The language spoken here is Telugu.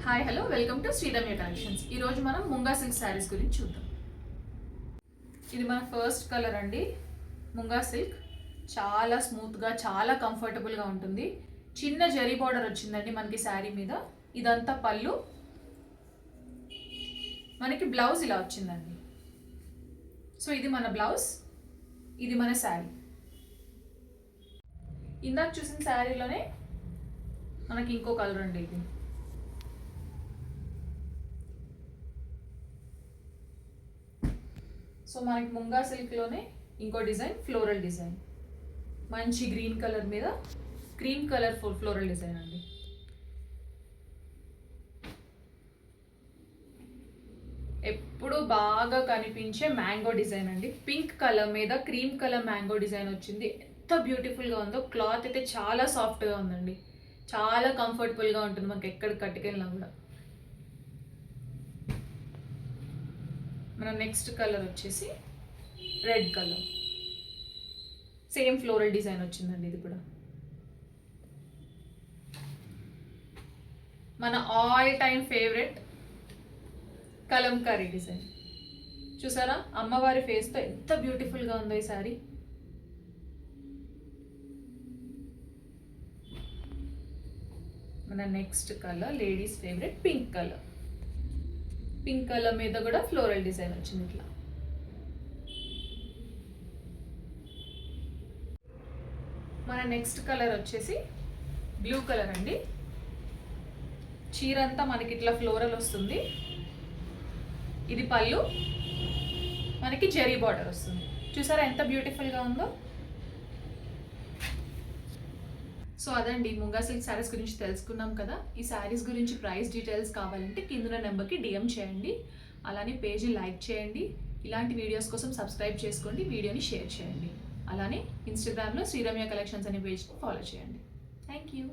Hi hello welcome to Sreeramya collections. ఈరోజు మనం ముంగా సిల్క్ శారీస్ గురించి చూద్దాం. ఇది మన ఫస్ట్ కలర్ అండి. ముంగా సిల్క్ చాలా స్మూత్గా చాలా కంఫర్టబుల్గా ఉంటుంది. చిన్న జరీ బార్డర్ వచ్చిందండి మనకి శారీ మీద. ఇదంతా పళ్ళు, మనకి బ్లౌజ్ ఇలా వచ్చిందండి. సో ఇది మన బ్లౌజ్, ఇది మన శారీ. ఇందాక చూసిన శారీలోనే మనకి ఇంకో కలర్ అండి ఇది. సో మనకి ముంగా సిల్క్లోనే ఇంకో డిజైన్, ఫ్లోరల్ డిజైన్, మంచి గ్రీన్ కలర్ మీద క్రీమ్ కలర్ ఫ్లోరల్ డిజైన్ అండి. ఎప్పుడు బాగా కనిపించే మ్యాంగో డిజైన్ అండి. పింక్ కలర్ మీద క్రీమ్ కలర్ మ్యాంగో డిజైన్ వచ్చింది. ఎంత బ్యూటిఫుల్గా ఉందో. క్లాత్ అయితే చాలా సాఫ్ట్గా ఉందండి, చాలా కంఫర్టబుల్గా ఉంటుంది మనకి ఎక్కడ కట్టుకెళ్ళినా కూడా. మన నెక్స్ట్ కలర్ వచ్చేసి red colour, same floral design వచ్చిందండి. ఇది కూడా మన all time favourite Kalamkari design. చూసారా అమ్మవారి ఫేస్తో ఎంత బ్యూటిఫుల్గా ఉందో ఈ సారీ. మన next colour ladies favourite pink colour. Pink colour మీద కూడా ఫ్లోరల్ డిజైన్ వచ్చింది ఇట్లా. మన నెక్స్ట్ కలర్ వచ్చేసి బ్లూ కలర్ అండి. చీర అంతా మనకి ఇట్లా ఫ్లోరల్ వస్తుంది. ఇది పళ్ళు, మనకి జెరీ బార్డర్ వస్తుంది. చూసారా ఎంత బ్యూటిఫుల్గా ఉందో. సో అదండి, ముంగా సిల్క్ శారీస్ గురించి తెలుసుకున్నాం కదా. ఈ శారీస్ గురించి ప్రైస్ డీటెయిల్స్ కావాలంటే కింద నెంబర్కి డిఎం చేయండి. అలానే పేజీ లైక్ చేయండి. ఇలాంటి వీడియోస్ కోసం సబ్స్క్రైబ్ చేసుకోండి, వీడియోని షేర్ చేయండి. అలానే ఇన్స్టాగ్రామ్లో శ్రీరమ్య కలెక్షన్స్ అనే పేజ్ని ఫాలో చేయండి. Thank you.